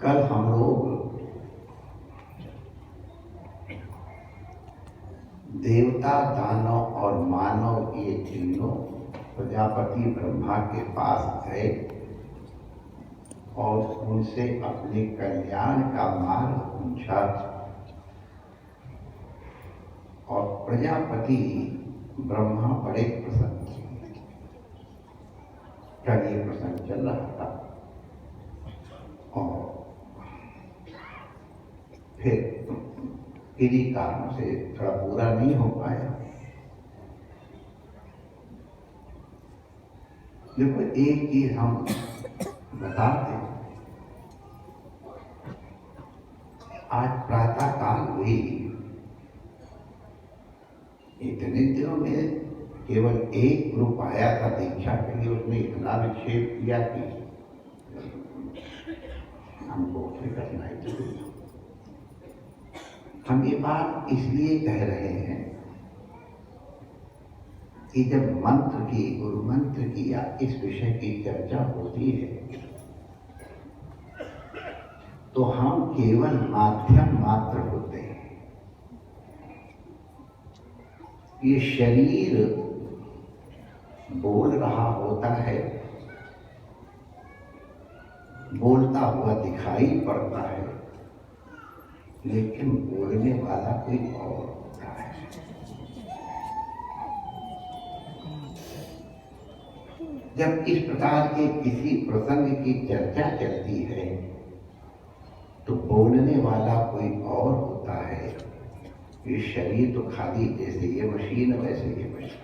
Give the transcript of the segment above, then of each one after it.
कल हम लोग देवता, दानव और मानव ये तीनों प्रजापति ब्रह्मा के पास गए और उनसे अपने कल्याण का मार्ग पूछा। और प्रजापति ब्रह्मा बड़े प्रसन्न थे। कल ये प्रसंग चल रहा था और फिर किसी कारण से थोड़ा पूरा नहीं हो पाया। देखो, एक चीज हम बताते हैं। आज प्रातः काल हुई, इतने दिनों में केवल एक ग्रुप आया था दीक्षा के लिए, उसने इतना विक्षेप किया कि हमको फिर कठिनाई थी। हम ये बात इसलिए कह रहे हैं कि जब मंत्र की, गुरु मंत्र की या इस विषय की चर्चा होती है तो हम केवल माध्यम मात्र होते हैं। ये शरीर बोल रहा होता है, बोलता हुआ दिखाई पड़ता है, लेकिन बोलने वाला कोई और होता है। जब इस प्रकार के किसी प्रसंग की चर्चा चलती है तो बोलने वाला कोई और होता है। ये शरीर तो खाली जैसे ये मशीन वैसे ये मशीन,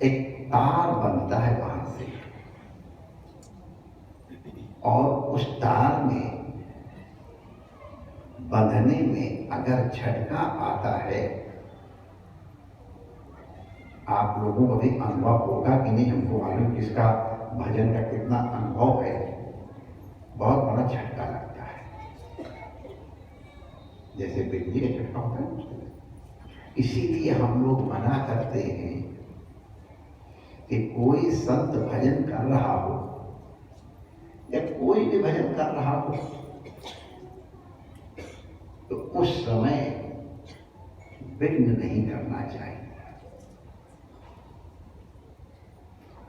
एक तार बनता है वहां से और उस तार में बंधने में अगर झटका आता है, आप लोगों को भी अनुभव होगा कि नहीं हमको मालूम, किसका भजन का कितना अनुभव है, बहुत बड़ा झटका लगता है, जैसे बिजली का झटका होता है। इसीलिए हम लोग मना करते हैं कि कोई संत भजन कर रहा हो या कोई भी भजन कर रहा हो तो उस समय विघ्न नहीं करना चाहिए।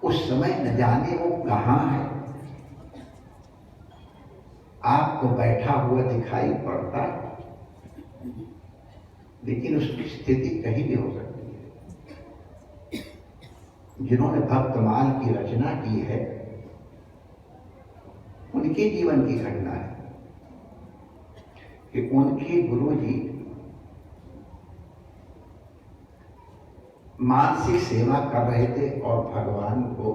उस समय न जाने वो कहाँ है, आपको बैठा हुआ दिखाई पड़ता है, लेकिन उसकी स्थिति कहीं भी हो सकती है। जिन्होंने भक्तमाल की रचना की है उनके जीवन की घटना है कि उनके गुरुजी मानसिक सेवा कर रहे थे और भगवान को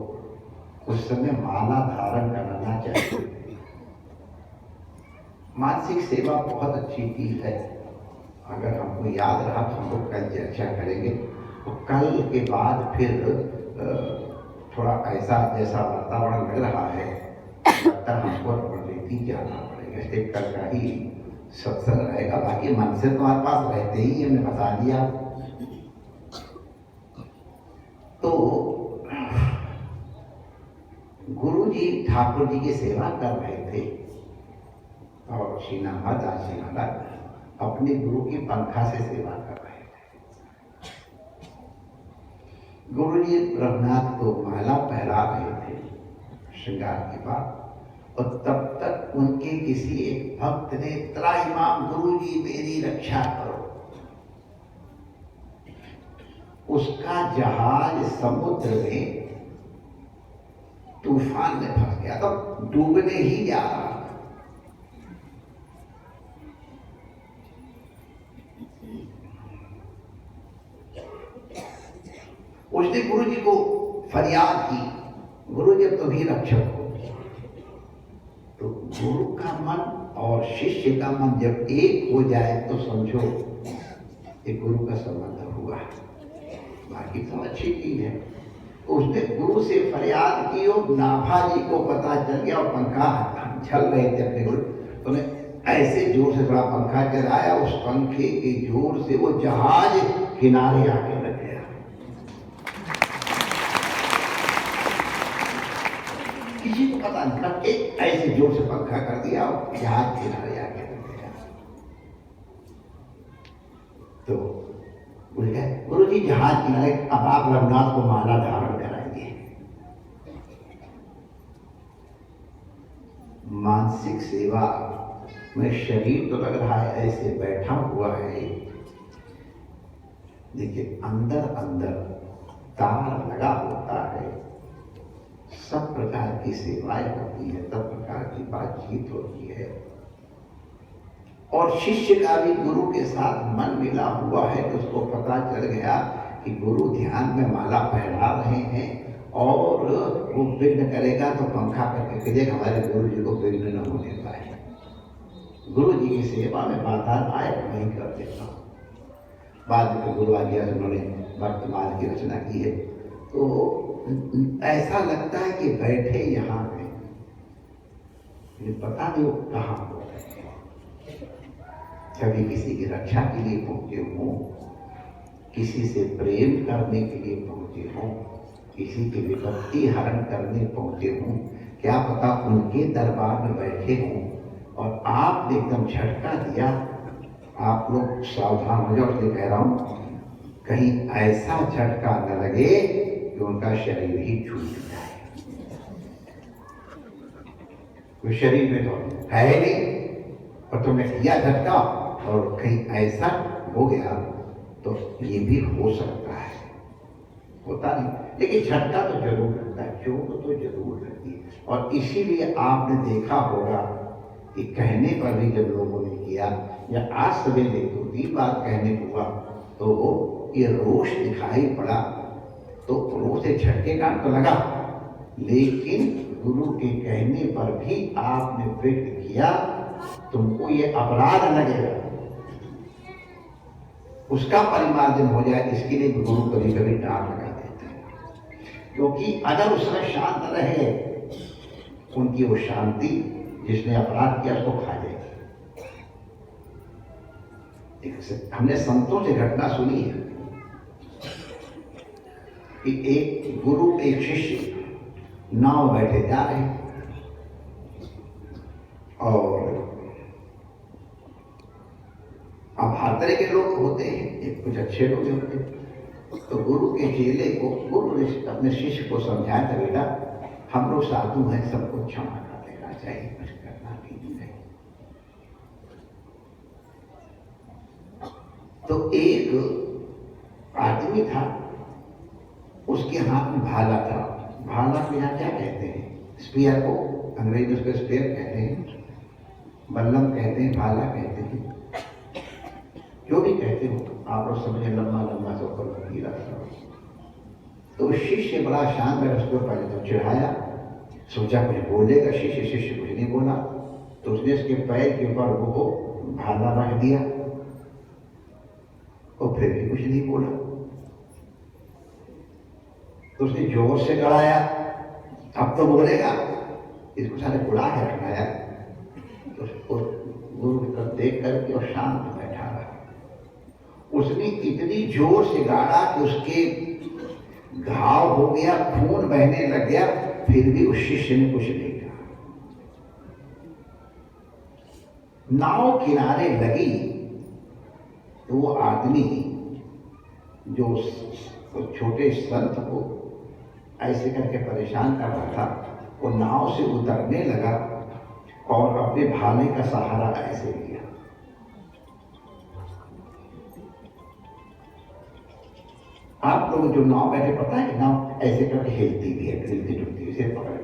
उस समय माला धारण कराना चाहिए। मानसिक सेवा बहुत अच्छी चीज है, अगर हमको याद रहा तो हम लोग कल चर्चा करेंगे। तो कल के बाद फिर थोड़ा ऐसा जैसा वातावरण लग रहा है, लगता हमको प्रवृत्ति जाना पड़ेगा। इसलिए कल का ही सत्संग रहेगा। बाकी मन से तुम्हारे पास रहते ही हमने बता दिया। तो गुरुजी ठाकुर जी की सेवा कर रहे थे और श्रीनाथ दासी महाराज अपने गुरु की पंखा से सेवा कर रहे थे। गुरुजी रघुनाथ को माला पहरा रहे थे श्रृंगार के बाद, और तब तक उनके किसी एक भक्त ने त्राहिमाम गुरुजी मेरी रक्षा करो। उसका जहाज समुद्र में तूफान में फंस गया, तो डूबने ही जा रहा। उसने गुरुजी को फरियाद की, गुरुजी तुम ही रक्षक हो। तो गुरु का मन और शिष्य का मन जब एक हो जाए तो समझो ये गुरु का संबंध हुआ। बाकी तो अच्छी चीज है। उसने गुरु से फरियाद की और नाभा जी को पता चल गया और पंखा चल रहे थे अपने गुरु, तो ऐसे जोर से थोड़ा पंखा चलाया, उस पंखे के जोर से वो जहाज किनारे आके लग गया। किसी को पता नहीं, बस एक ऐसे जोर से पंखा कर दिया और जहाज किनारे आ गया। तो बोल गए गुरु जी जहाज किनारे, अब आप रघुनाथ को माला धारण कराएंगे। मानसिक सेवा में शरीर तो लग रहा है ऐसे बैठा हुआ है, देखिए अंदर अंदर तार लगा होता है, सब प्रकार की सेवाएं होती है, सब प्रकार की बातचीत होती है, और शिष्य का भी गुरु के साथ मन मिला हुआ है। तो उसको पता चल गया कि गुरु ध्यान में माला पहना रहे हैं और वो विघ्न करेगा तो पंखा करके कहेगा हमारे गुरु जी को विघ्न न होने पाए। गुरु जी की सेवा में बाधा आए वहीं कर देता हूँ। बाद में गुरु आ गया, उन्होंने वर्तमान की रचना की है, तो ऐसा लगता है कि बैठे यहाँ पे, पता नहीं वो कहाँ हो रहे हैं। कभी किसी की रक्षा के लिए पहुंचे हों, किसी से प्रेम करने के लिए पहुंचे हों, किसी की विपत्ति हरण करने पहुंचे हों, क्या पता उनके दरबार में बैठे हों और आपने एकदम झटका दिया। आप लोग सावधान हो जाओ, इसलिए कह रहा हूं कहीं ऐसा झटका न लगे कि उनका शरीर ही छूट जाए। वो शरीर में तो है नहीं और तुमने किया झटका और कहीं ऐसा हो गया तो ये भी हो सकता है, होता नहीं, लेकिन झटका तो जरूर लगता है, चोट तो जरूर लगती है। और इसीलिए आपने देखा होगा कि कहने पर भी जब लोगों ने किया, या आज सवेरे 2-3 बार कहने हुआ तो ये रोष दिखाई पड़ा, तो रोष से झटके का तो लगा, लेकिन गुरु के कहने पर भी आपने व्यक्त किया, तुमको ये अपराध लगेगा, उसका परिमार्जन हो जाए, इसके लिए गुरु कभी कभी डांट लगा देते हैं। क्योंकि अगर उस समय शांत रहे, उनकी वो शांति जिसने अपराध किया उसको खा जाएगी। हमने संतों से घटना सुनी है कि एक गुरु एक शिष्य नाव बैठे जा रहे हैं और अब हर तरह के लोग होते हैं, एक कुछ अच्छे लोग होते हैं। तो गुरु के चेले को गुरु ने अपने शिष्य को समझाया था, बेटा हम लोग साधु हैं, सबको क्षमा कर देना चाहिए, कुछ करना भी नहीं। तो एक आदमी था, उसके हाथ में भाला था। भाला को यहाँ क्या कहते हैं? स्पीयर को अंग्रेजी में उसको स्पीयर कहते हैं, बल्लम कहते हैं, भाला कहते हैं, जो भी कहते हो आप लोग समझे, लंबा लंबा से ऊपर गिरा। तो शिष्य बड़ा शांत है, उसको पहले तो चिढ़ाया, सोचा कुछ बोलेगा शिष्य कुछ नहीं बोला, तो उसने उसके पैर के ऊपर वो भाला रख दिया और फिर भी कुछ नहीं बोला। तो उसने जोर से गड़ाया, अब तो बोलेगा, इसको सारे बुला के रखना है। तो उसको गुरु की तरफ देख करके और शांत बैठा रहा। उसने इतनी जोर से गाड़ा कि उसके घाव हो गया, खून बहने लग गया, फिर भी उस शिष्य ने कुछ नहीं कहा। नाव किनारे लगी तो वो आदमी जो छोटे संत को ऐसे करके परेशान कर रहा था, वो नाव से उतरने लगा और अपने भाले का सहारा ऐसे लिया। आप लोग जो नाव बैठे, पता है कि नाव ऐसे करके हिलती भी है, हिलती जुलती है, पकड़,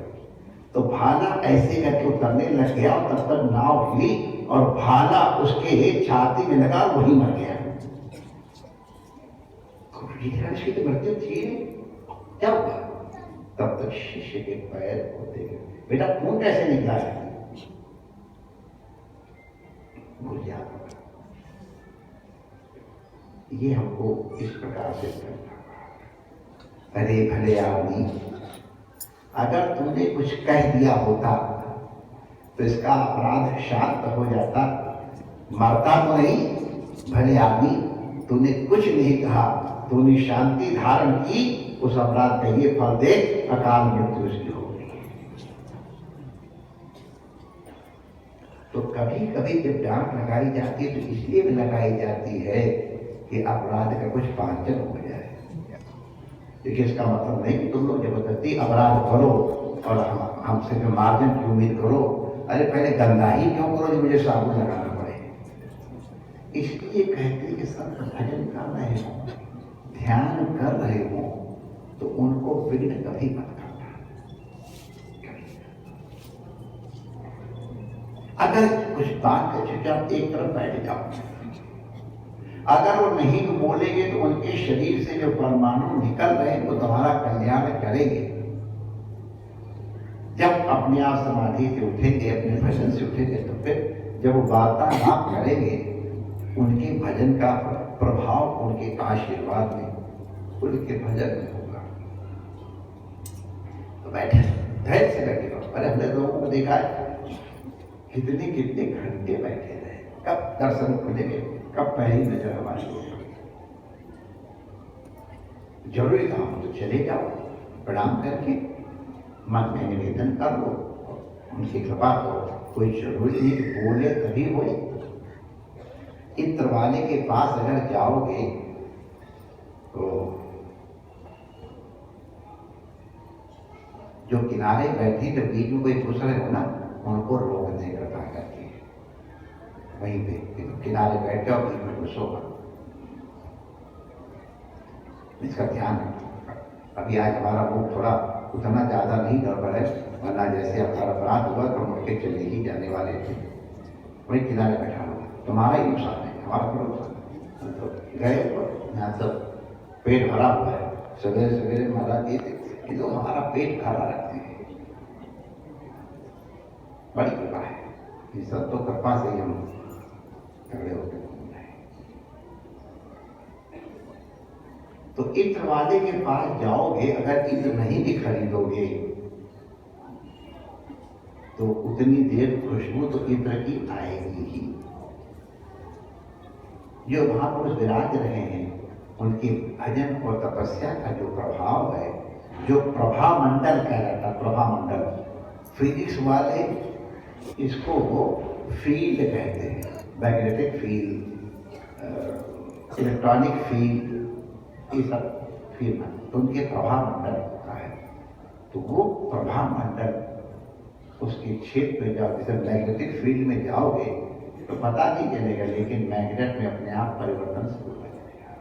तो भाला ऐसे करके उतरने लग गया और तब तक नाव हिली और भाला उसके छाती में लगा, वही मर गया। इसकी तो मृत्यु थी, क्या हुआ? तब तक शिष्य के पैर होते गए, बेटा खून कैसे निकला है? ये हमको इस प्रकार से करना। अरे भले आदमी, अगर तुमने कुछ कह दिया होता तो इसका अपराध शांत हो जाता, मरता तो नहीं। भले आदमी, तूने कुछ नहीं कहा, तूने शांति धारण की, उस अपराध का ये फल देख, अकाल मृत्यु उसकी हो गई। तो कभी कभी जब डांट लगाई जाती है तो इसलिए भी लगाई जाती है कि अपराध का कुछ पांचन हो जाए। देखिए इसका मतलब नहीं कि तुम लोग जबरदस्ती अपराध करो और हमसे जो मार्जिन की उम्मीद करो। अरे पहले गंदा ही क्यों करो जो मुझे साबुन लगाना पड़े। इसलिए कहते कि संत भजन कर रहे हो, ध्यान कर रहे हो तो उनको विघ्न कभी मत करना। अगर कुछ बात है चुपचाप एक तरफ बैठ जाओ। अगर वो नहीं बोलेंगे तो उनके शरीर से जो परमाणु निकल रहे हैं वो तुम्हारा कल्याण करेंगे। जब अपने आप समाधि से उठेंगे, अपने भजन से उठेंगे, तो फिर जब वो वार्तालाप करेंगे उनके भजन का प्रभाव उनके आशीर्वाद में, उनके भजन में होगा। तो बैठे धैर्य से बैठे रहो। अरे हमने लोगों को देखा है कितने कितने घंटे बैठे रहे, कब दर्शन खुलेंगे, कब पहली नजर हमारी होगी। जरूरी काम तो चले जाओ, प्रणाम करके मन में निवेदन कर लो, उनकी कृपा करो। कोई जरूरी नहीं कि बोले तभी होए। इत्र वाले के पास अगर जाओगे तो जो किनारे बैठी तो बीच में कोई घुस रहे हो ना, उनको रोकने कृपा करती है। वहीं पे किनारे बैठ जाओ, बीच में घुसो। इसका ध्यान रखो। अभी आज हमारा मुख थोड़ा उतना ज्यादा नहीं गड़बड़ है, वरना जैसे हमारा अपराध हुआ तो हम उठ के चले ही जाने वाले थे। वही किनारे बैठा लो, तुम्हारा ही नुकसान है, हमारा थोड़ा नुकसान है। तो गए यहाँ तो पेट भरा हुआ है, सवेरे सवेरे महाराज जी ये लोग हमारा पेट भरा रखते हैं। बड़ी कृपा है, ये सब तो कृपा से ही हम तगड़े होते हैं। तो इत्र वाले के पास जाओगे, अगर इत्र नहीं भी खरीदोगे तो उतनी देर खुशबू तो इत्र की आएगी ही। जो महापुरुष विराज रहे हैं उनके भजन और तपस्या का जो प्रभाव है, जो प्रभा मंडल कह रहा था, प्रभा मंडल, फिजिक्स वाले इसको वो फील्ड कहते हैं, मैग्नेटिक फील्ड, इलेक्ट्रॉनिक फील्ड, ये सब फील्ड। तो उनके प्रभा मंडल होता है। तो वो प्रभा मंडल उसके क्षेत्र में जाओ, जैसे मैग्नेटिक फील्ड में जाओगे तो पता नहीं चलेगा, लेकिन मैग्नेट में अपने आप परिवर्तन शुरू हो जाएगा।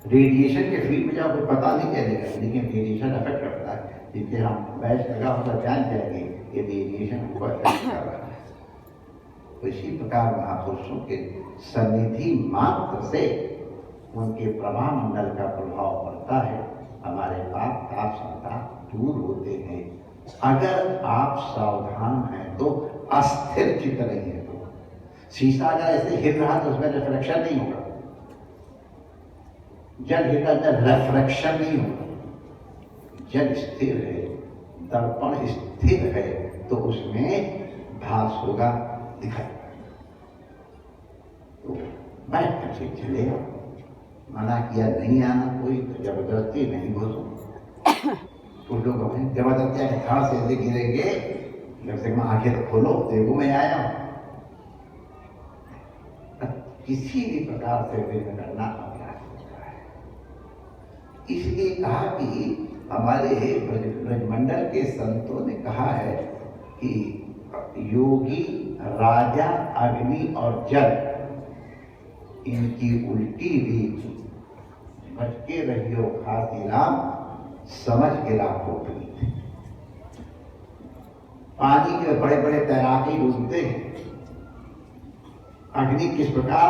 रेडिएशन के फील्ड में जाओ तो पता नहीं चलेगा, लेकिन रेडिएशन अफेक्ट करता है। जिससे हम बैच लगा होगा जान जाएंगे ये रेडिएशन को अफेक्ट कर रहा है। तो इसी प्रकार महापुरुषों के सन्निधि मात्र से उनके प्रभा मंडल का प्रभाव पड़ता है, हमारे पाप ताप संताप दूर होते हैं। अगर आप सावधान हैं तो अस्थिर चित्त नहीं है तो शीशा अगर ऐसे हिल रहा तो उसमें रिफ्लेक्शन नहीं होगा, जल हिल रहा रिफ्लेक्शन नहीं होगा। जल स्थिर है, दर्पण स्थिर है तो उसमें भास होगा, दिखाई। तो बैठ कर चले, मना किया नहीं आना, कोई जबरदस्ती नहीं घुसो। कुछ लोग हमें जबरदस्ती आके खास ऐसे गिरेंगे, जब से आंखें तो खोलो, देखो मैं आया हूं। किसी भी प्रकार से विघ्न करना अपराध होता है। इसलिए कहा कि हमारे ब्रजमंडल के संतों ने कहा है कि योगी, राजा, अग्नि और जल, इनकी उल्टी रीत बच के रहियो खासी राम, समझ के राखो प्रीत। पानी के बड़े बड़े तैराकी डूबते हैं, अग्नि किस प्रकार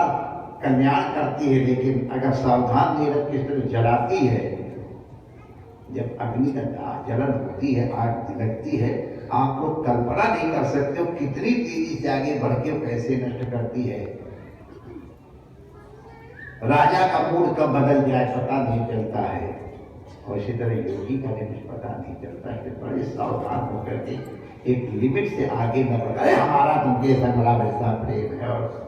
कल्याण करती है, लेकिन अगर सावधान नहीं रख किस तरह जलाती है। जब अग्नि का जलन होती है, आग लगती है, आप लोग कल्पना नहीं कर सकते हो कितनी तेजी से आगे बढ़ के कैसे नष्ट करती है। राजा का मूड कब बदल जाए पता नहीं चलता है, और इसी तरह योगी का भी कुछ पता नहीं चलता है। बड़े सावधान होकर के एक लिमिट से आगे न बढ़, अरे हमारा तुमके संग बड़ा वैसा प्रेम है, और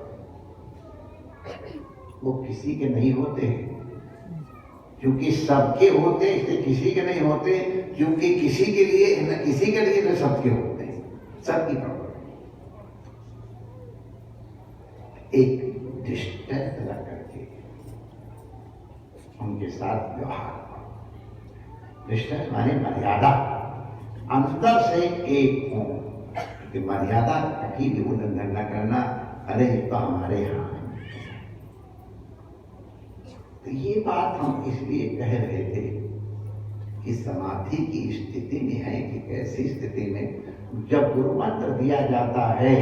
वो किसी के नहीं होते हैं। क्योंकि सबके होते इसलिए किसी के नहीं होते, क्योंकि किसी के लिए न किसी के लिए तो सबके होते हैं, सबकी प्रॉब्लम। एक डिस्टेंस रख करके उनके साथ व्यवहार करो। डिस्टेंस माने मर्यादा, अंतर से एक हो कि मर्यादा कभी भी उल्लंघन न करना। अरे ये तो हमारे यहाँ है। तो ये बात हम इसलिए कह रहे थे कि समाधि की स्थिति में है कि कैसी स्थिति में जब गुरु मंत्र दिया जाता है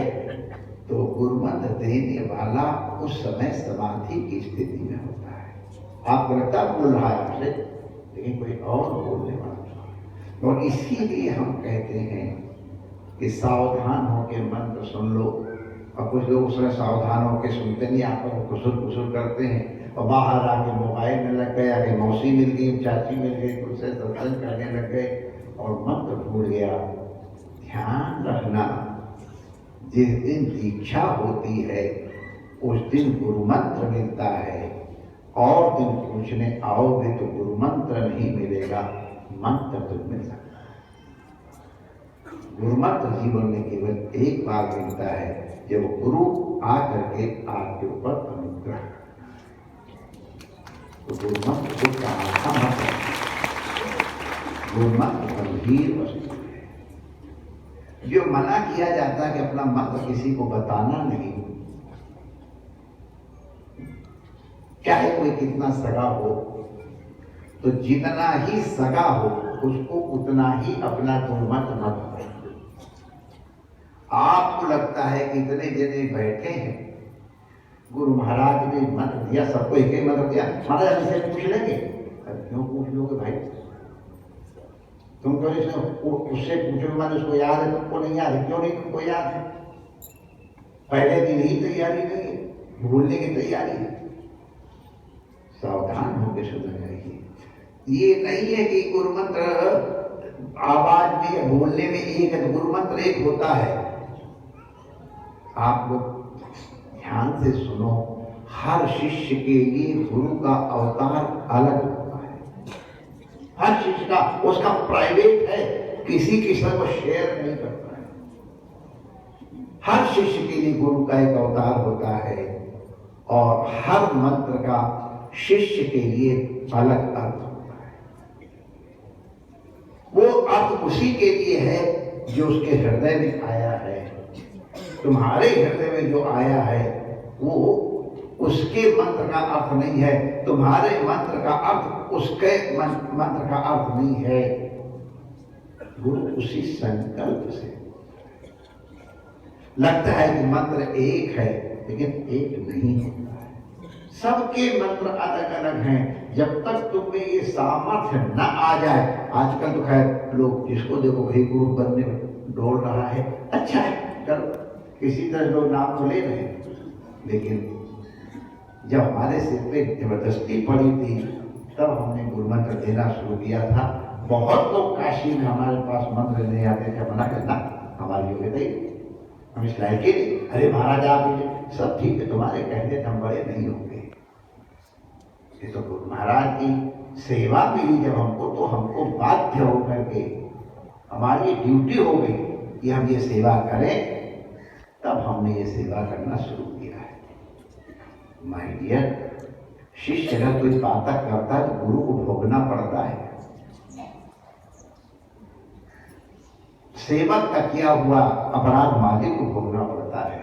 तो गुरु मंत्र देने वाला उस समय समाधि की स्थिति में होता है। आपको लगता बोल रहा है आपसे, लेकिन कोई और बोलने वाला। और इसीलिए हम कहते हैं कि सावधान होकर मंत्र सुन लो। और कुछ लोग उसमें सावधान होकर सुनते नहीं, आप कुसुर कुसुर करते हैं और बाहर आके मोबाइल में लग गए, आगे मौसी मिल गई, चाची मिल गई, कुछ से सत्संग करने लग गए और मंत्र भूल गया। ध्यान रखना, जिस दिन दीक्षा होती है उस दिन गुरु मंत्र मिलता है, और दिन पूछने आओगे तो गुरु मंत्र नहीं मिलेगा, मंत्र तो मिल सकता है। गुरु मंत्र जीवन में केवल एक बार मिलता है, जब गुरु आकर के आपके ऊपर अनुग्रह। तो गुरु मंत्र को कहा मत, गुरु मंत्र गंभीर वस्तु है। जो मना किया जाता है कि अपना मंत्र किसी को बताना नहीं, चाहे कोई कितना सगा हो, तो जितना ही सगा हो उसको उतना ही अपना गुरु मंत्र मत बताओ। आपको लगता है कि इतने जने बैठे हैं, गुरु महाराज ने मंत्र दिया, सबको एक ही मंत्र दिया, महाराज से पूछ लेंगे। क्यों पूछ लोगे भाई? तुम क्यों उससे पूछोगे? मैंने उसको याद है, तुमको नहीं याद है। क्यों नहीं तुमको याद है? पहले दिन ही तैयारी नहीं है, भूलने की तैयारी है। सावधान होकर सुनना चाहिए। ये नहीं है कि गुरु मंत्र आवाज में बोलने में एक है, तो गुरु मंत्र एक होता है। आप लोग ध्यान से सुनो, हर शिष्य के लिए गुरु का अवतार अलग होता है। हर शिष्य का उसका प्राइवेट है, किसी के साथ वो शेयर नहीं करता है। हर शिष्य के लिए गुरु का एक अवतार होता है और हर मंत्र का शिष्य के लिए अलग अर्थ होता है। वो अर्थ उसी के लिए है जो उसके हृदय में आया है। तुम्हारे हृदय में जो आया है वो उसके मंत्र का अर्थ नहीं है, तुम्हारे मंत्र का अर्थ उसके मंत्र का अर्थ नहीं है। गुरु उसी संकल्प से लगता है कि मंत्र एक है, लेकिन एक नहीं होता है। सबके मंत्र अलग अलग हैं। जब तक तुम्हें ये सामर्थ्य न आ जाए, आजकल तो खैर लोग जिसको देखो वही गुरु बनने डोल रहा है, अच्छा है, चलो किसी तरह लोग नाम तो ले रहे हैं। लेकिन जब हमारे सिर पे जबरदस्ती पड़ी थी तब हमने गुरु मंत्र देना शुरू किया था। बहुत लोग काशी में हमारे पास मंत्र नहीं आते थे, मना करना हमारी योग्यता ही, हम इस लायक ही नहीं। अरे महाराज आप सब ठीक है, तुम्हारे कहने हम बड़े नहीं होंगे। ये तो गुरु महाराज की सेवा मिली जब हमको, तो हमको बाध्य होकर के हमारी ड्यूटी हो गई कि हम ये सेवा करें, तब हमने ये सेवा करना शुरू किया है। माय डियर, शिष्य अगर कोई पातक करता है तो गुरु को भोगना पड़ता है। सेवक का किया हुआ अपराध मालिक को भोगना पड़ता है।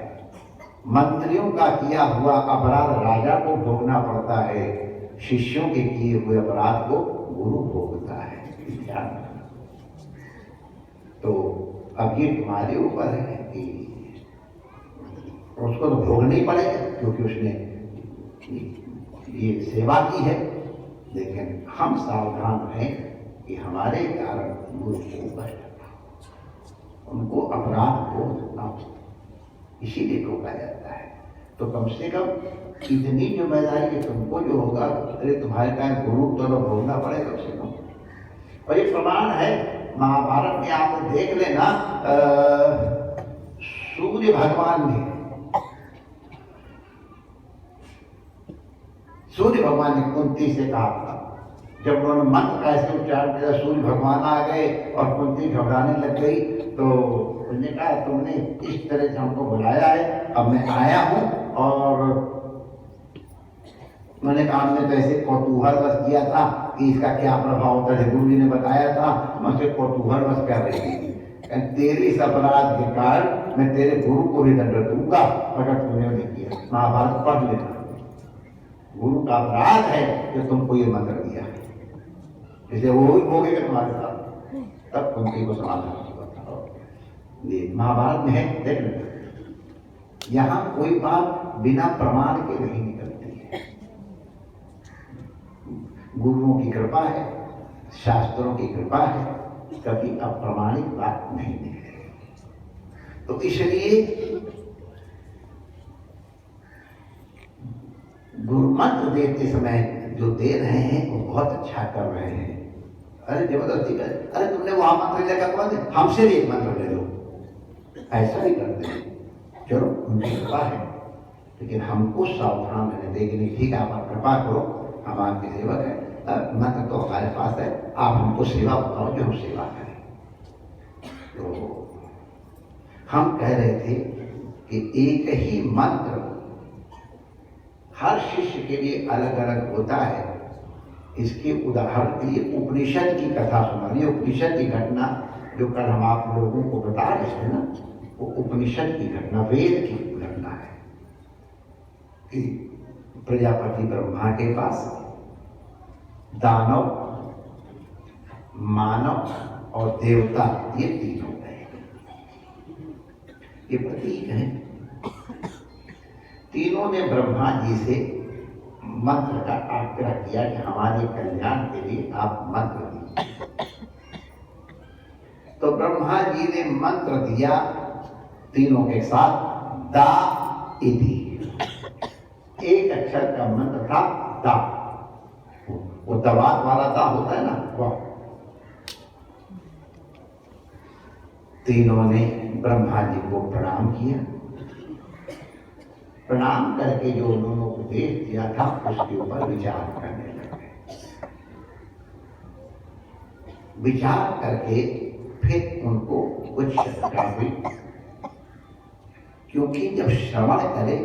मंत्रियों का किया हुआ अपराध राजा को भोगना पड़ता है। शिष्यों के किए हुए अपराध को गुरु भोगता है। ध्यान रखना। तो अब ये तुम्हारे ऊपर है कि उसको तो भोगना ही पड़ेगा, क्योंकि उसने ये सेवा की है। लेकिन हम सावधान रहें कि हमारे कारण गुरु को कष्ट, उनको अपराध बोध ना, इसीलिए रोका जाता है। तो कम से कम इतनी जिम्मेदारी कि तुमको जो होगा, अरे तुम्हारे कारण गुरु तो भोगना पड़ेगा उसे कम। और ये प्रमाण है महाभारत में, आप देख लेना, सूर्य भगवान ने कुंती से कहा था, जब उन्होंने मंत्र का ऐसे उच्चारण किया, सूर्य भगवान आ गए और कुंती घबराने लग गई। तो उन्होंने कहा तुमने इस तरह से हमको बुलाया है, अब मैं आया हूँ और मैंने कहा हमने तो ऐसे कौतूहल बस किया था कि इसका क्या प्रभाव होता है, गुरु जी ने बताया था, मैं उसे कौतूहल बस कर रही थी। तेरे इस अपराध के कारण मैं तेरे गुरु को भी दंड दूंगा अगर तूने नहीं किया। महाभारत पढ़ लेना, गुरु का अपराध है कि तुमको ये मंत्र दिया, इसलिए वो ही भोगेगा तुम्हारे साथ, तब तुम को समाधान बताओ। ये महाभारत में है, देख लो। यहाँ कोई बात बिना प्रमाण के नहीं निकलती है, गुरुओं की कृपा है, शास्त्रों की कृपा है, कभी अप्रमाणिक बात नहीं निकलेगी। तो इसलिए गुरु मंत्र देते समय जो दे रहे हैं वो बहुत अच्छा कर रहे हैं। अरे जबरदस्ती कर, अरे तुमने वहां मंत्र लेकर कौन दे, हमसे भी एक मंत्र ले लो, ऐसा ही करते हैं। चलो उनकी कृपा है, लेकिन हमको सावधान रहने देगी। ठीक है, आप कृपा करो, हम आपके सेवक हैं, मंत्र तो हमारे पास है, आप हमको सेवा बताओ जो हम सेवा करें। तो हम कह रहे थे कि एक ही मंत्र हर शिष्य के लिए अलग अलग होता है। इसके उदाहरण के लिए उपनिषद की कथा सुनानी। उपनिषद की घटना जो कल हम आप लोगों को बता रहे थे ना, वो उपनिषद की घटना, वेद की घटना है कि प्रजापति ब्रह्मा के पास दानव, मानव और देवता ये तीनों गए। ये प्रतीक है। तीनों ने ब्रह्मा जी से मंत्र का आग्रह किया कि हमारे कल्याण के लिए आप मंत्र दीजिए। तो ब्रह्मा जी ने मंत्र दिया तीनों के साथ, दा इति। एक अक्षर का मंत्र था दा, वो दवात वाला दा होता है ना, वह। तीनों ने ब्रह्मा जी को प्रणाम किया। प्रणाम करके जो उन्होंने उपदेश दिया था उसके ऊपर विचार करने लगे। विचार करके फिर उनको कुछ शंका हुई, क्योंकि जब श्रवण करे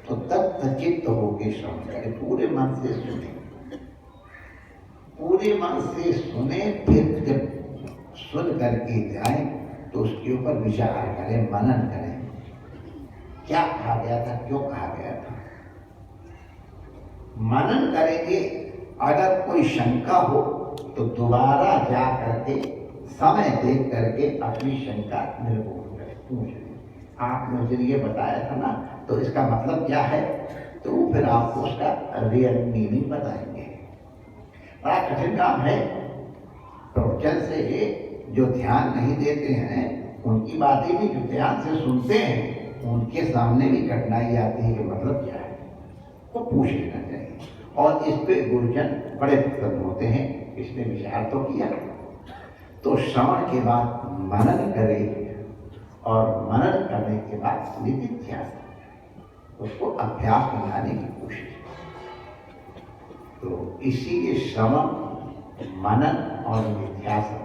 तो तब चित्त होके श्रवण करे, पूरे मन से सुने, पूरे मन से सुने, फिर जब सुन करके जाए तो उसके ऊपर विचार करें, मनन करें, क्या कहा गया था, क्यों कहा गया था। मनन करेंगे, अगर कोई शंका हो तो दोबारा जा करके समय देख करके अपनी शंका निर्मूल करें, पूछ। आपने मुझे ये बताया था ना, तो इसका मतलब क्या है, तो फिर आपको उसका रियल मीनिंग बताएंगे। बड़ा कठिन काम है। प्रवचन से जो ध्यान नहीं देते हैं उनकी बातें भी जो ध्यान से सुनते हैं उनके सामने भी कठिनाई आती है कि मतलब क्या है, वो पूछ लेना चाहिए। और इस पे गुरुजन बड़े प्रसन्न होते हैं। इसने विचार तो किया, तो श्रवण के बाद मनन करे, और मनन करने के बाद निधिध्यासन, उसको अभ्यास में लाने की कोशिश। तो इसीलिए श्रवण, मनन और निधिध्यासन।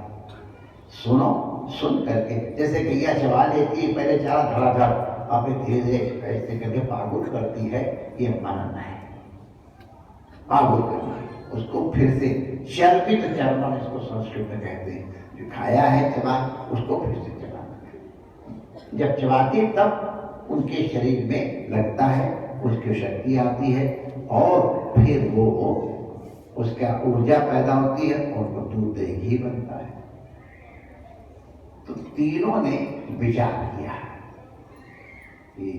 सुनो, सुन करके जैसे गैया चबा लेती है, पहले चारा धड़ाधड़, आप धीरे धीरे ऐसे करके पागुल करती है, ये मनन है। पागुल करना है उसको, फिर से चर्पित चर्मन इसको संस्कृत में कहते हैं, जो खाया है चबा उसको फिर से चबाना। जब चबाती तब उनके शरीर में लगता है, उसकी शक्ति आती है, और फिर वो उसका ऊर्जा पैदा होती है और वो दूध दही बनता है। तो तीनों ने विचार किया कि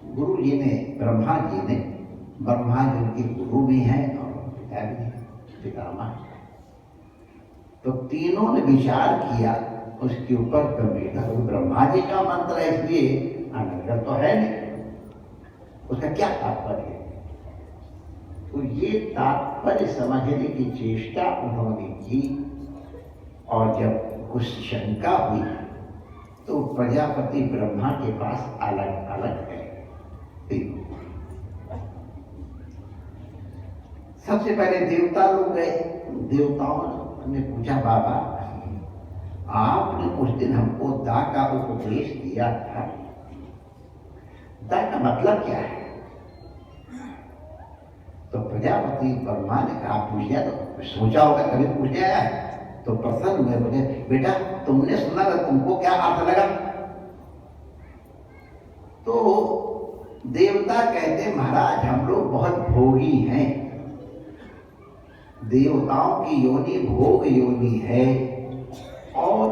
गुरु जी ने, ब्रह्मा जी ने, ब्रह्मा जी उनके गुरु भी हैं और पिता भी हैं, पितामह। तो तीनों ने विचार किया उसके ऊपर गंभीरता। ब्रह्मा जी का मंत्र है इसलिए अनर्गल तो है नहीं, उसका क्या तात्पर्य है। तो ये तात्पर्य समझने की चेष्टा उन्होंने की, और जब कुछ शंका हुई तो प्रजापति ब्रह्मा के पास अलग अलग है। सबसे पहले देवता लोग गए। देवताओं ने पूछा, बाबा आपने उस दिन हमको दा का उपदेश दिया था, दया का मतलब क्या है? तो प्रजापति ब्रह्मा ने कहा, पूछ लिया तो सोचा होगा, कभी पूछने आया है तो प्रसन्न हुए, बोले बेटा तुमने सुना था, तुमको क्या अर्थ लगा? तो देवता कहते महाराज हम लोग बहुत भोगी हैं, देवताओं की योनि भोग योनि है और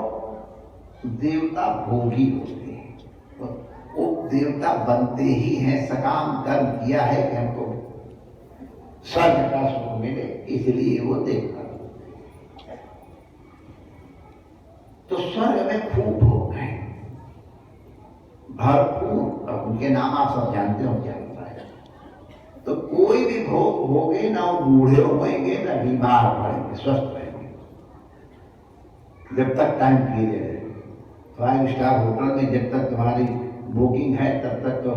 देवता भोगी होते हैं। तो वो देवता बनते ही हैं, सकाम कर्म किया है कि हमको स्वर्ग का सुख मिले, इसलिए वो देवता। तो स्वर्ग में खूब भोग है, भरपूर, और उनके नाम आप सब जानते हो क्या होता है। तो कोई भी भोग भोगे ना वो बूढ़े होंगे ना बीमार पड़ेंगे, स्वस्थ रहेंगे जब तक टाइम पीरियड है। 5 स्टार होटल में जब तक तुम्हारी बुकिंग है तब तक तो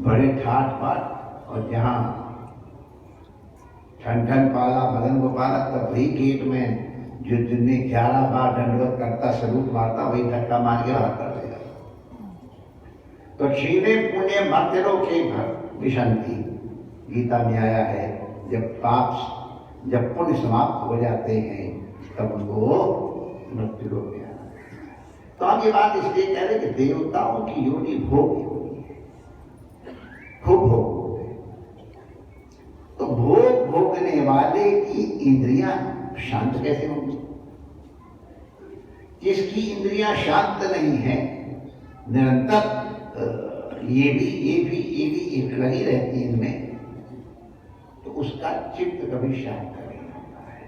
बड़े ठाट पाट, और जहाँ ठंडन पाला बदन को पाला, तब वही गेट में जो जिनने 11 बार दंडवत करता, सलूट मारता, वही धक्का मार के बाहर कर देगा। तो क्षीणे पुण्य मर्त्यलों के घर विशंति, गीता में आया है, जब पुण्य समाप्त हो जाते हैं तब उनको मृत्यु लोक में आना है। तो हम ये बात इसलिए कह रहे कि देवताओं की योनि भोग योनि है, खूब भोग। तो भोग भोगने वाले की इंद्रियां शांत कैसे होंगी? जिसकी इंद्रियां शांत नहीं है, निरंतर ये भी लगी रहती है इनमें, तो उसका चित्त कभी शांत नहीं होता है।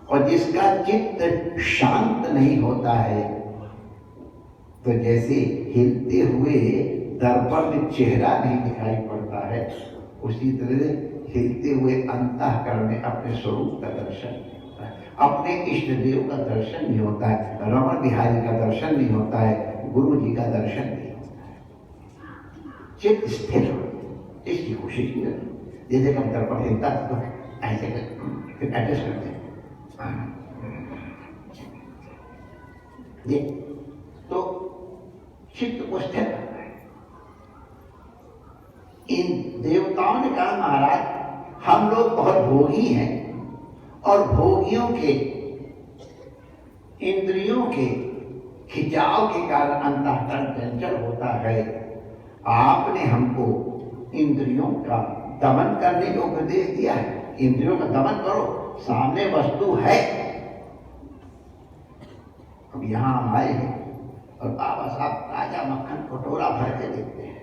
और जिसका चित्त शांत नहीं होता है, तो जैसे हिलते हुए दर्पण में चेहरा नहीं दिखाई पड़ता है, उसी तरह से हिलते हुए अंतःकरण में अपने स्वरूप का दर्शन नहीं होता है, अपने इष्ट देव का दर्शन नहीं होता है, रमण बिहारी का दर्शन नहीं होता है, गुरु जी का दर्शन नहीं होता है। चित्त स्थिर हो, इसकी कोशिश की जाती। जैसे हम दर्पण हिलता तो ऐसे फिर एडजस्ट करते हैं, ये तो चित्त को स्थिर करता है। इन देवताओं ने कहा महाराज हम लोग बहुत भोगी हैं, और भोगियों के इंद्रियों के खिंचाव के कारण अंतःकरण चंचल होता है। आपने हमको इंद्रियों का दमन करने का उपदेश दिया है, इंद्रियों का दमन करो, सामने वस्तु है। अब यहां हम आए हैं और बाबा साहब ताजा मक्खन कटोरा भर के देते हैं,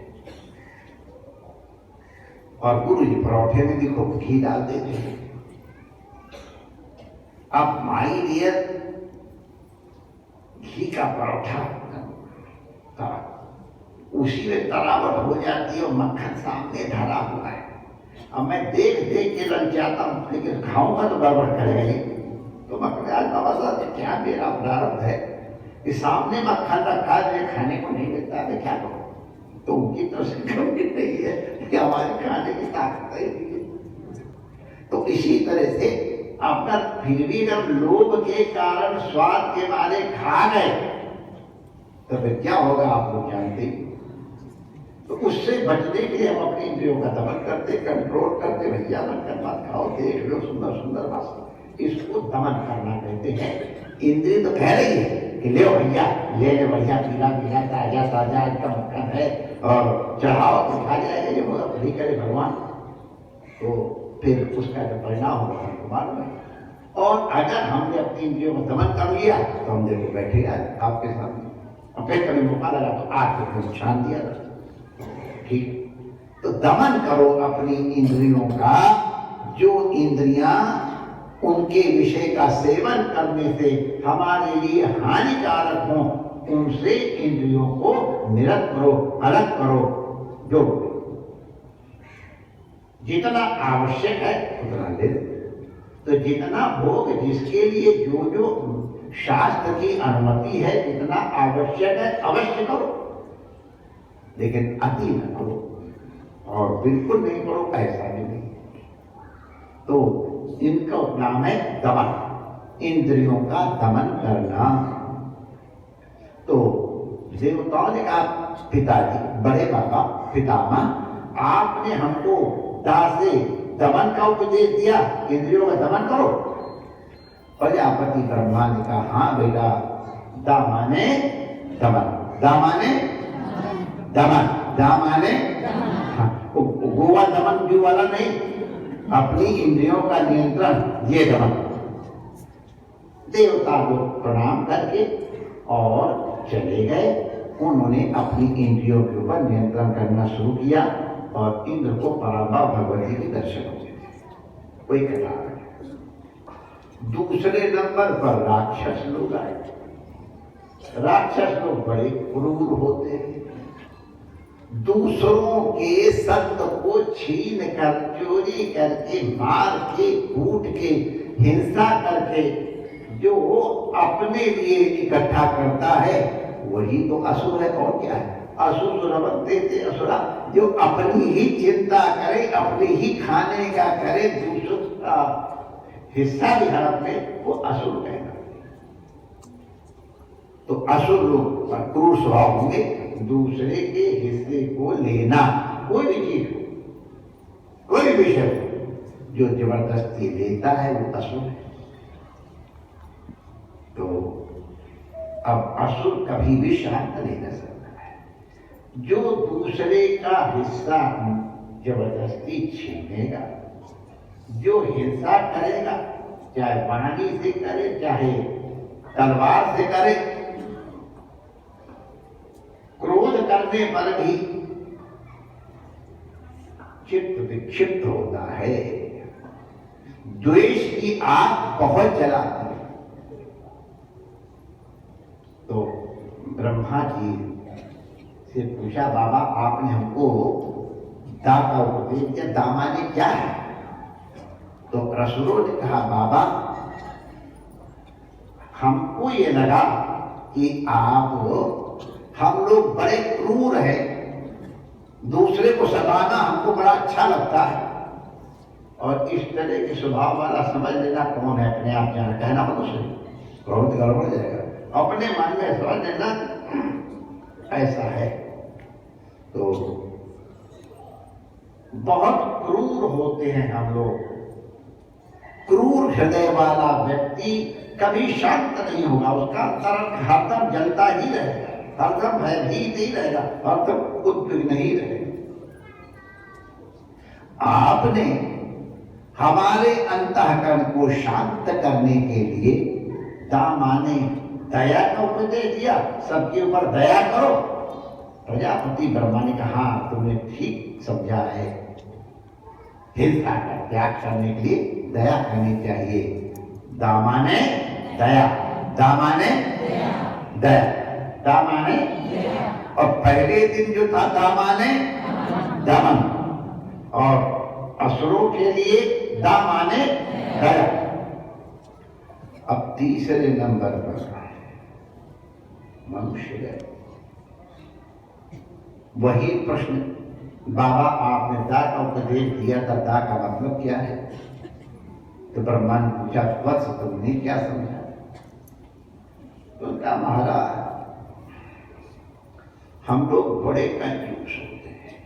और गुरु जी परोठे में भी खूब घी डाल देते हैं। अब माई डियर घी का परोठा उसी में तरावट हो जाती है और मक्खन सामने धरा हुआ है। अब मैं देख देख के ललचाता हूँ, लेकिन खाऊंगा तो गड़बड़ करेगा ये। तो मक्खन आज बाबा साहब क्या मेरा प्रारब्ध है कि सामने मक्खन रखा है, मुझे खाने को नहीं मिलता है, क्या करूँ? तो उनकी तरफ से कमी नहीं है कि हमारे खाने की ताकत है। तो इसी तरह से अपना फिर भी जब लोभ के कारण स्वाद के मारे खा गए तो फिर क्या होगा आप लोग जानते। तो उससे बचने के लिए हम अपनी इंद्रियों का दमन करते, कंट्रोल करते, भैया मक्खन मत खाओ, देख लो सुंदर सुंदर बस, इसको दमन करना कहते हैं। इंद्रिय तो कह रही है कि ले भैया ले ले, बढ़िया पीला पीला ताजा ताजा इसका मक्खन है और चढ़ाओ तो खा जाएगा, ये होगा भली करे भगवान। तो फिर उसका जो परिणाम होगा हमको मालूम है। और अगर हमने अपनी इंद्रियों को दमन कर लिया तो हम देखो बैठे आपके सामने, और फिर कभी मौका लगा तो आपको फिर छान दिया। ठीक, तो दमन करो अपनी इंद्रियों का। जो इंद्रियां उनके विषय का सेवन करने से हमारे लिए हानिकारक हो, उनसे इंद्रियों को निरत करो, अलग करो। जो जितना आवश्यक है उतना ले, तो जितना भोग जिसके लिए जो जो शास्त्र की अनुमति है, जितना आवश्यक है अवश्य करो, लेकिन अति न करो और बिल्कुल नहीं करो, ऐसा भी नहीं। तो इनका नाम है दमन, इंद्रियों का दमन करना। तो देवताओं ने कहा पिताजी, बड़े बाबा, पितामह, आपने हमको दास से दमन का उपदेश दिया, इंद्रियों का दमन करो। प्रजापति ब्रह्मा ने कहा हाँ बेटा, दामाने दमन, दामाने दमन, दामाने हाँ, गोवा दमन जो वाला नहीं, अपनी इंद्रियों का नियंत्रण, ये दमन। देवता लोग प्रणाम करके और चले गए। उन्होंने अपनी इंद्रियों के ऊपर नियंत्रण करना शुरू किया और इंद्र को परांबा भगवती के दर्शन हो गए। कोई कथा है। दूसरे नंबर पर राक्षस लोग आए। राक्षस लोग बड़े क्रूर होते हैं। दूसरों के सत्य को छीन कर, चोरी करके, मार के, कूट के, हिंसा करके जो अपने लिए इकट्ठा करता है वही तो असुर है। और क्या है? असुर सुरवंते थे असुरा, जो अपनी ही चिंता करे, अपने ही खाने का करे, दूसरों का हिस्सा भी हड़प ले, वो असुर कहना। तो असुर लोग क्रूर स्वभाव होंगे, दूसरे के हिस्से को लेना, कोई भी चीज हो, कोई भी विषय हो, जो जबरदस्ती लेता है वो असुर है। तो अब असुर कभी भी शांत नहीं रह सकता है। जो दूसरे का हिस्सा जबरदस्ती छीनेगा, जो हिंसा करेगा, चाहे वाणी से करे, चाहे तलवार से करे, क्रोध करने पर भी चित्त विक्षिप्त होता है। द्वेष की आग बहुत जलाती है। तो ब्रह्मा जी से पूछा, बाबा आपने हमको दा का उपदेश दिया, दामाने क्या है? तो असुरों ने कहा, बाबा हमको ये लगा कि आप, हम लोग बड़े क्रूर हैं, दूसरे को सताना हमको बड़ा अच्छा लगता है, और इस तरह के स्वभाव वाला समझ लेना कौन है, अपने आप जाना, कहना मनुष्य बहुत गड़बड़ जाएगा, अपने मन में समझ लेना ऐसा है। तो बहुत क्रूर होते हैं हम लोग। क्रूर हृदय वाला व्यक्ति कभी शांत नहीं होगा, उसका अंतरंग हरदम जलता ही रहेगा, हरदम भयभीत ही रहेगा, हरदम उद्विग्न नहीं रहेगा। आपने हमारे अंतःकरण को शांत करने के लिए दामाने दया का उपदेश दिया, सबके ऊपर दया करो। प्रजापति ब्रह्मा ने कहा तुमने ठीक समझा है, हिंसा का त्याग करने के लिए दया करनी चाहिए। दामाने दया, दामाने दया, दामाने। और पहले दिन जो था दामाने दमन, और असुरों के लिए दामाने दया। अब तीसरे नंबर पर मनुष्य है। वही प्रश्न, बाबा आपने दा का उपदेश दिया था, दा का मतलब क्या है? तो ब्रह्मा ने पूछा, वत्स तुमने क्या समझा? तो क्या महाराज, हम लोग बड़े कंफ्यूज होते हैं।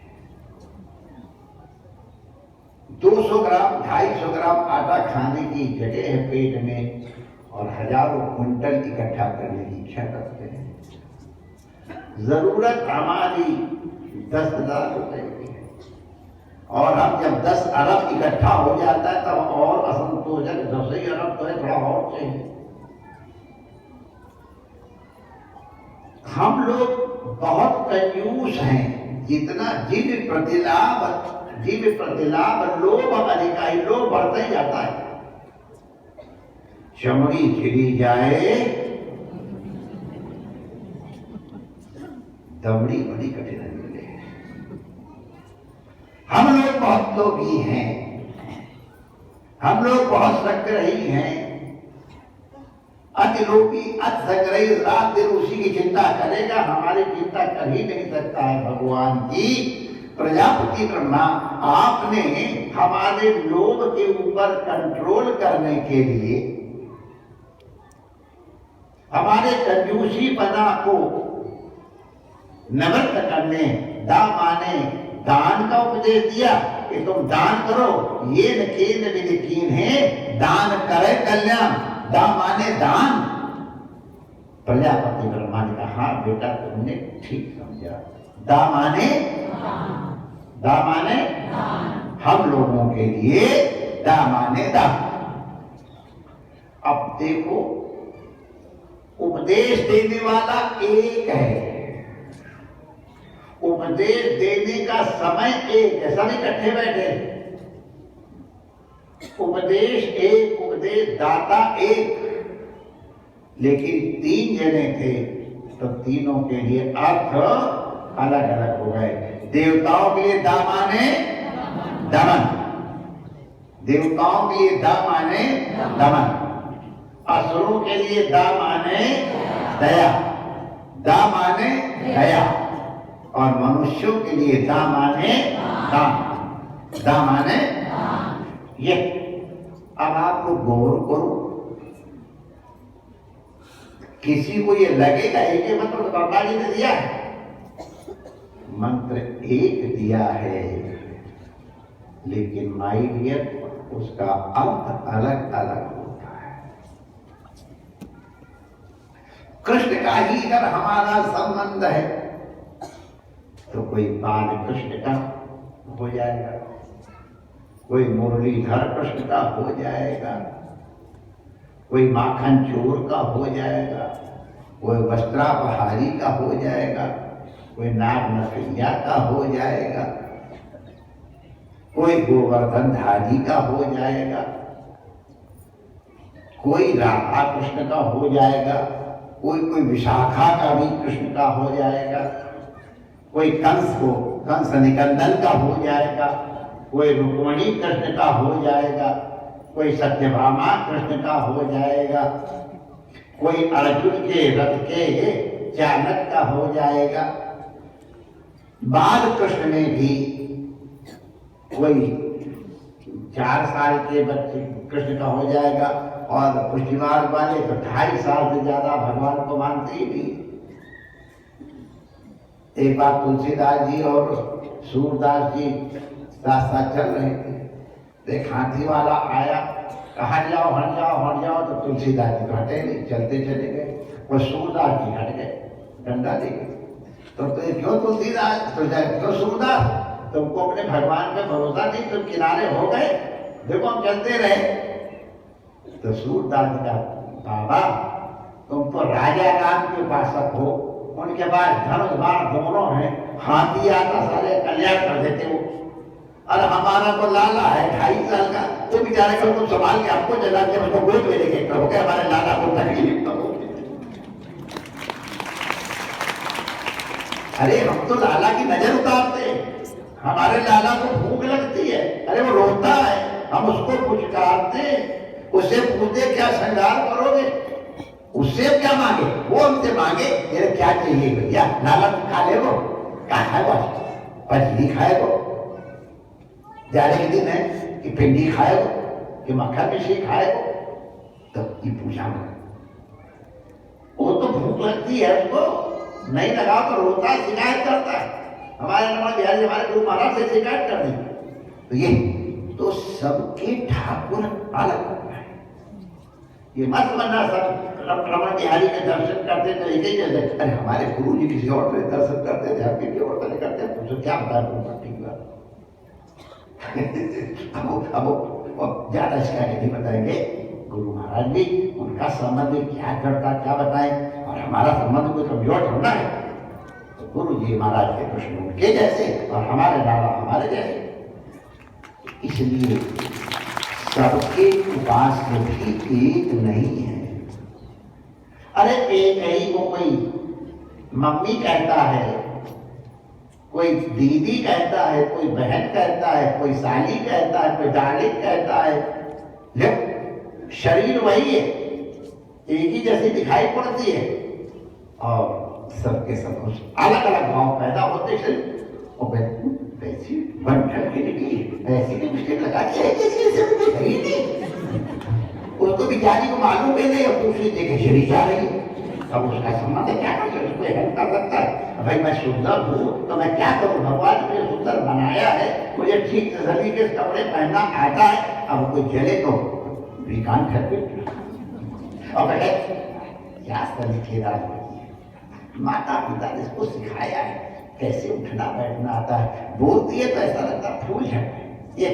200 ग्राम 250 ग्राम आटा खाने की जगह है पेट में, और हजारों क्विंटल इकट्ठा करने की इच्छा करते हैं। जरूरत हमारी 10,000 रुपए की है, और हम जब 10 अरब इकट्ठा हो जाता है तब और असंतोष है। 10 ही अरब तो है, थोड़ा और चाहिए। हम लोग बहुत कंजूस हैं। जितना जीव प्रतिलाभ लोभ अधिकारी, लोभ बढ़ता ही जाता है। चमड़ी छिड़ी जाए, दमड़ी बड़ी कठिन मिले। हम लोग बहुत लोभी हैं, हम लोग बहुत संग्रही हैं। अति लोभी अति संग्रही रात दिन उसी की चिंता करेगा, हमारी चिंता कर ही नहीं सकता है। भगवान की प्रजापति ब्रह्मा, आपने हमारे लोभ के ऊपर कंट्रोल करने के लिए, हमारे कंजूसी पना को निवृत्त करने, दा माने दान का उपदेश दिया कि तुम दान करो। ये न केन विधि कीन है, दान करे कल्याण। दा माने दान। प्रजापति ब्रह्मा ने कहा, हाँ बेटा तुमने ठीक समझा। दा माने हम लोगों के लिए दा माने दा। अब देखो, उपदेश देने वाला एक है, उपदेश देने का समय एक है, सब इकट्ठे बैठे। उपदेश एक, उपदेश दाता एक, लेकिन 3 जने थे तो तीनों के लिए अर्थ अलग अलग हो गए। देवताओं के लिए दा माने दमन, देवताओं के लिए दा माने दमन, असुरों के लिए दा माने दया, दा माने दया, और मनुष्यों के लिए दा माने दान, दा माने ये। अब आप लोग गौर करो, किसी को ये लगेगा एक ही मंत्र तो बाबा जी ने दिया है, मंत्र एक दिया है, लेकिन माई डियर उसका अर्थ अलग अलग होता है। कृष्ण का ही अगर हमारा संबंध है तो कोई बाल कृष्ण का हो जाएगा, कोई मुरलीधर कृष्ण का हो जाएगा, कोई माखन चोर का हो जाएगा, कोई वस्त्रापहारी का हो जाएगा, कोई नाग नकैया का हो जाएगा, कोई गोवर्धन धारी का हो जाएगा, कोई राधा कृष्ण का हो जाएगा, कोई विशाखा का भी कृष्ण का हो जाएगा, कोई कंस निकंदन का हो जाएगा, कोई रुक्मणी कृष्ण का हो जाएगा, कोई सत्यभामा कृष्ण का हो जाएगा, कोई अर्जुन के रथ के चालक का हो जाएगा। बाल कृष्ण में भी कोई 4 साल के बच्चे कृष्ण का हो जाएगा, और पुष्टिमार्ग वाले तो 2.5 साल से ज्यादा भगवान को मानते ही नहीं। एक बार तुलसीदास जी और सूरदास जी साथ साथ चल रहे थे, एक हाथी वाला आया, कहा जाओ हट जाओ हट जाओ, तो तुलसीदास जी तो हटे नहीं, चलते चले गए, और सूरदास जी हट गए, डंडा दे गए। तो क्यों तुलसीदास, तो क्यों सूरदास, तुमको अपने भगवान पे भरोसा नहीं, तुम किनारे हो गए, देखो हम चलते रहे। तो सूरदास जी का, बाबा तुम तो राजा राम के उपासक हो, उनके बाद धनुष बाण दोनों हैं, हाथी आता सारे कल्याण कर देते हो, और हमारा तो लाला है 2.5 साल का, तो बेचारे को तुम संभाल के आपको जला के मुझको गोद में लेके करोगे, हमारे लाला को तकलीफ करोगे। अरे हम तो लाला की नजर उतारते, हमारे लाला को भूख लगती है, अरे वो रोता है, हम उसको पुचकारते, उससे पूछते क्या श्रृंगार करोगे, उससे क्या मांगे, वो हमसे मांगे तेरे क्या चाहिए भैया, लाला खा ले, वो क्या खाएगा, पचली खाएगा, जाने के दिन है कि भिंडी खाएगा कि मक्खन मिश्री खाएगा, तब ये पूछा मैं, वो तो भूख लगती है उसको, नहीं लगा तो रोता है, शिकायत करता है। हमारे नमन बिहारी हमारे गुरु महाराज से शिकायत कर दी। तो ये तो सबके ठाकुर अलग होता है, ये मत बनना सब रमन बिहारी के दर्शन करते थे एक ही जैसे, अरे हमारे गुरु जी किसी और से दर्शन करते थे, हम किसी और से करते हैं, तुमसे क्या बता दूंगा, ठीक बात। अब ज्यादा शिकायत नहीं बताएंगे, गुरु महाराज जी उनका संबंध क्या करता क्या बताएं, और हमारा संबंध कोई कमजोर थोड़ा है। तो गुरु जी महाराज के कृष्ण उनके जैसे और हमारे लाला हमारे जैसे, इसलिए सबके उपास्य भी एक नहीं है। अरे एक ही को कोई मम्मी कहता है, कोई दीदी कहता है, कोई बहन कहता है, कोई साली कहता है, कोई डार्लिंग कहता है, जब शरीर वही है, एक ही जैसी दिखाई पड़ती है, और सबके सब अलग अलग भाव पैदा होते शरीर, और वैसी बंधन की लगी ऐसी भी मुश्किल लगा उसको बेचारी को मालूम है नहीं, और दूसरी जगह शरीर जा रही है, अब उसका संबंध क्या कर सकते, उसको हेल्प कर सकता है। भाई मैं सुंदर हूँ तो मैं क्या करूँ, भगवान मुझे सुंदर बनाया है, मुझे ठीक तरीके से कपड़े पहनना आता है, अब कोई जले तो विकान कर दे। और क्या सलीकेदार होती है, माता पिता ने इसको सिखाया है कैसे उठना बैठना आता है, बोलती है तो ऐसा लगता है फूल झड़ ये,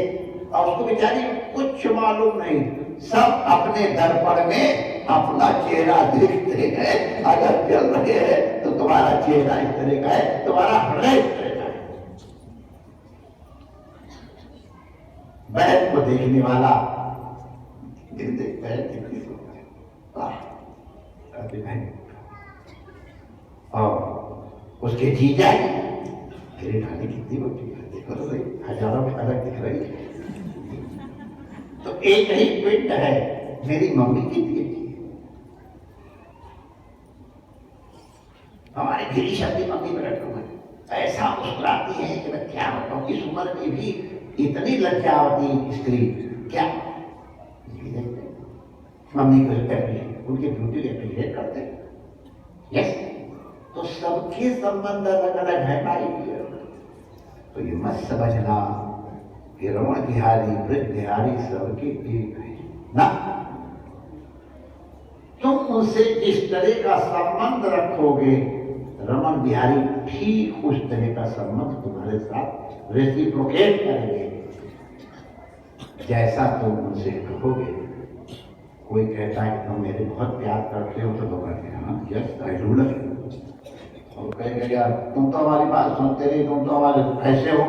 और उसको बेचारी कुछ मालूम नहीं, सब अपने दर्पण में अपना चेहरा देखते हैं, अगर चल रहे हैं तो तुम्हारा चेहरा इस तरह का है, तुम्हारा हृदय इस तरह का है। बैल को देखने वाला दिन देखता है कितनी और उसके जीजा तेरी ढाली कितनी बड़ी है, देखो तो सही, हजारों में अलग दिख रही है। तो एक ही पिंड है, मेरी मम्मी कितनी अच्छी है, हमारे गिरी शब्दी मम्मी प्रकट हुए ऐसा मुस्कुराती है कि मैं क्या बताऊं, इस उम्र में भी इतनी लज्जावती स्त्री क्या। मम्मी को एप्रिशिएट, उनके ब्यूटी को एप्रिशिएट करते हैं। यस, तो सबके संबंध अलग अलग है भाई। तो ये मत समझना कि रमण बिहारी ब्रज बिहारी सबके एक है ना। तुम उनसे जिस तरह का संबंध रखोगे, रमण बिहारी ठीक उस तरह का संबंध तुम्हारे साथ रेसिप्रोकेट करेंगे, जैसा तुम उनसे कहोगे। कोई कहता है कि तुम मेरे बहुत प्यार करते हो, तो लोग कहते हैं हाँ yes I do love you, और कहेंगे यार तुम तो हमारी बात सुनते नहीं, तुम तो हमारे ऐसे हो,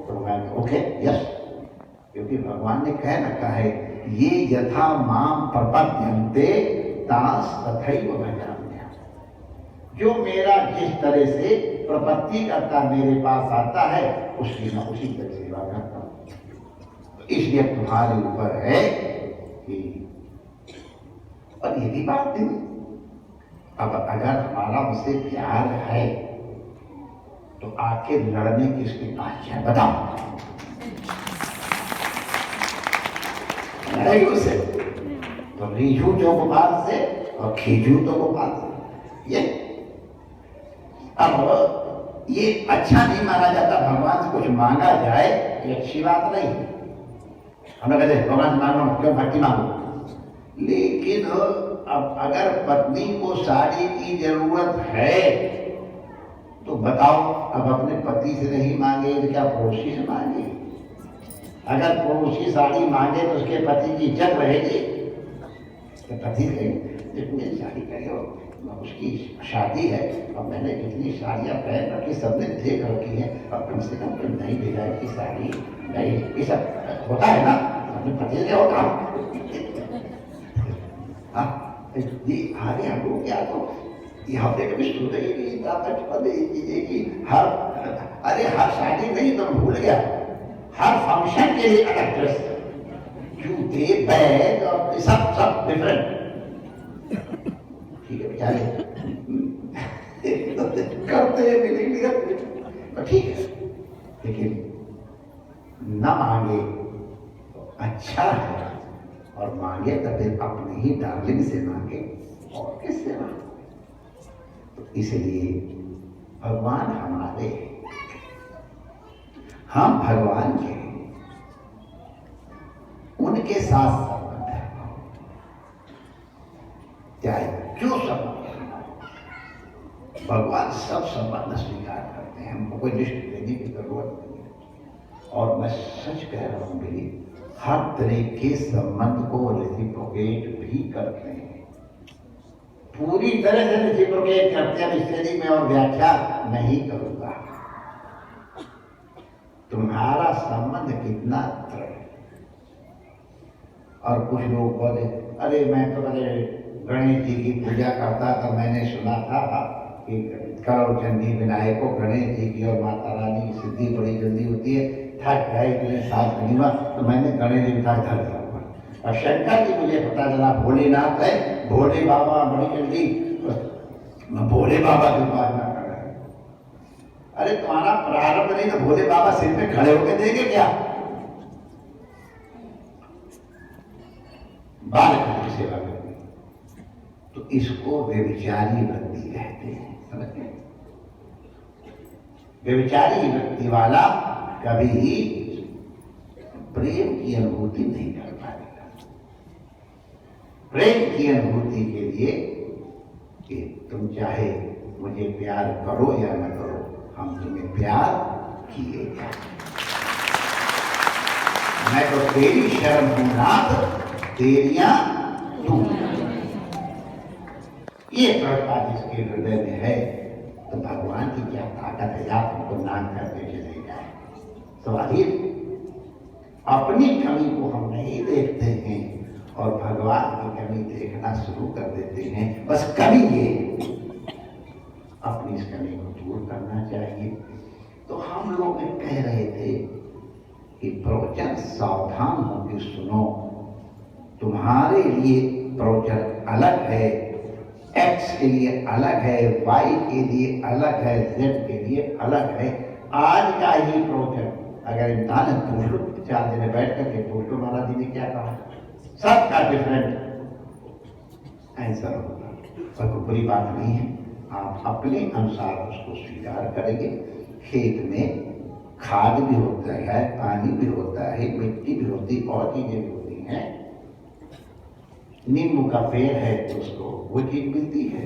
तो मैं ओके यस, क्योंकि भगवान ने कह रखा है ये यथा माम प्रपद्यन्ते तास तथैव भजाम्यहम्, जो मेरा जिस तरह से प्रपत्ति करता मेरे पास आता है उसकी मैं उसी तरह सेवा करता हूँ। तो इसलिए तुम्हारे ऊपर है कि, और ये भी बात नहीं, अब अगर हमारा उनसे प्यार है तो आके लड़ने किसके पास है बताओ, लड़ाई उसे तो रीझू जो गोपाल से और खींचू तो गोपाल से। ये अब ये अच्छा नहीं माना जाता, भगवान से कुछ मांगा जाए ये अच्छी बात नहीं। हम लोग कहते भगवान से मांगो क्यों, भक्ति मांगो, लेकिन अब अगर पत्नी को साड़ी की जरूरत है तो बताओ, अब अपने पति से नहीं मांगे तो क्या पड़ोसी से मांगे? अगर पड़ोसी साड़ी मांगे तो उसके पति की इज्जत रहेगी, तो पति कहेंगे मेरी शादी करियो, उसकी शादी है और मैंने कितनी साड़ियाँ पहन रखी, सबने देख रखी है, और कम से कम कोई नई डिजाइन की साड़ी नहीं, ये सब होता है ना अपने पति से होता। हाँ ये आगे हम लोग क्या तो यहाँ पे कभी सुने ही नहीं था बचपन की हर, अरे हर शादी नहीं तो भूल गया, हर फंक्शन के लिए अलग ड्रेस, जूते बैग और सब डिफरेंट। ठीक है बेचारे करते हैं मिलेंगे तो ठीक है, लेकिन न मांगे तो अच्छा है, और मांगे तो फिर अपने ही डार्लिंग से मांगे और किससे मांगे। तो इसलिए भगवान हमारे, हम भगवान के, उनके साथ संबंध है, चाहे जो संबंध, भगवान सब संबंध स्वीकार करते हैं, हमको कोई लिस्ट देने की जरूरत नहीं है। और मैं सच कह रहा हूँ मेरी, हर तरह के संबंध को रेसिप्रोकेट भी करते हैं, पूरी तरह से रेसिप्रोकेट करते हैं। इसलिए मैं और व्याख्या नहीं करूंगा। तुम्हारा संबंध कितना दृढ़, और कुछ लोग बोले अरे मैं तो गणेश जी की पूजा करता था, मैंने सुना था कि करो चंडी विनायक को गणेश जी की और माता रानी की सिद्धि बड़ी जल्दी होती है, थक गए इतने साल गनीमा, तो मैंने गणेश जी का धर दिया। और शंकर जी मुझे पता चला भोलेनाथ है, भोले बाबा बड़ी जल्दी भोले बाबा की उपासना कर रहे हैं। अरे तुम्हारा प्रारंभ नहीं तो भोले बाबा सिर पे खड़े होकर देंगे क्या? बालक की सेवा करनी। तो इसको व्यभिचारी वृत्ति कहते हैं। समझ गए? व्यभिचारी वृत्ति वाला कभी प्रेम की अनुभूति नहीं कर पाएगा। प्रेम की अनुभूति के लिए कि तुम चाहे मुझे प्यार करो या न करो, हम तुम्हें प्यार किए जाए। मैं तो तेरी शरण हूं नाथ, तेरियां तू। ये कृपा जिसके हृदय में है तो भगवान की क्या ताकत है, आप उनको नाम करके चले जाए। स्वाधीन अपनी कमी को हम नहीं देखते हैं और भगवान की कमी देखना शुरू कर देते हैं। बस कमी ये अपनी इस कमी को दूर करना चाहिए। तो हम लोग कह रहे थे कि प्रवचन सावधान होकर सुनो, तुम्हारे लिए प्रवचन अलग है, एक्स के लिए अलग है, वाई के लिए अलग है, जेड के लिए अलग है। आज का ही प्रवचन अगर इम्तान पूछ लो, 4 दिन बैठ करके पूछ लो महाराज जी ने क्या कहा, सबका डिफरेंट आंसर होगा। पर कोई बुरी बात नहीं है, आप अपने अनुसार उसको स्वीकार करेंगे। खेत में खाद भी होता है, पानी भी होता है, मिट्टी भी होती, और चीजें भी होती हैं। नींबू का पेड़ है तो उसको वो चीज मिलती है,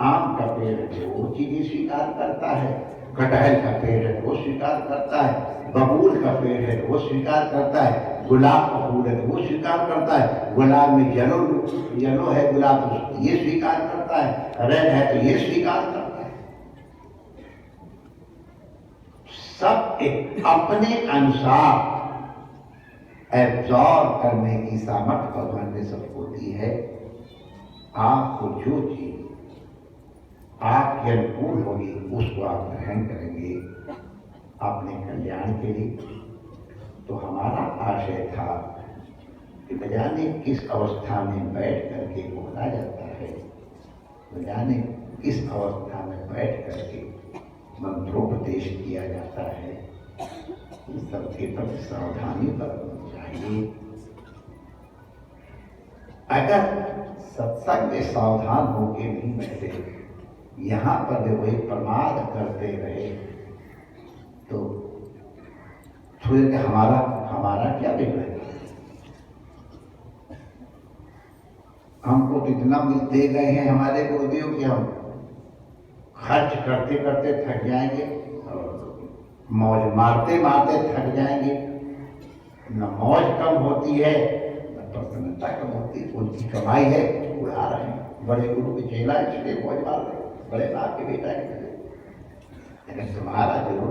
आम का पेड़ है तो वो चीजें स्वीकार करता है, कटहल का पेड़ है तो वो स्वीकार करता है, बबूल का पेड़ है तो वो स्वीकार करता है, गुलाब का फूल है तो वो स्वीकार करता है। गुलाब में येलो है गुलाब तो ये स्वीकार करता है, रेड है तो ये स्वीकार करता है। सब एक अपने अनुसार एब्जॉर्ब करने की सामर्थ्य भगवान ने सबको दी है। आपको जो चीज आपके अनुकूल होगी उसको आप ग्रहण करेंगे अपने कल्याण के लिए। तो हमारा आशय था कि न जाने किस अवस्था में बैठ करके बोला जाता है, न जाने किस अवस्था में बैठ करके मंत्रोपदेश किया जाता है। इस सबके प्रति सावधानी बरतनी चाहिए। अगर सत्संग में सावधान होकर नहीं बैठे, यहाँ पर वही प्रमाद करते रहे तो थोड़ी हमारा क्या बिगड़ेगा? हमको तो इतना दे गए हैं हमारे गुरुदेव कि हम खर्च करते करते थक जाएंगे और मौज मारते मारते थक जाएंगे। न मौज कम होती है न प्रसन्नता कम होती है। उनकी कमाई है उड़ा रहे हैं, बड़े गुरु के चेला इसलिए मौज मार रहे हैं, बड़े बाप के बेटा है। तुम्हारा जरूर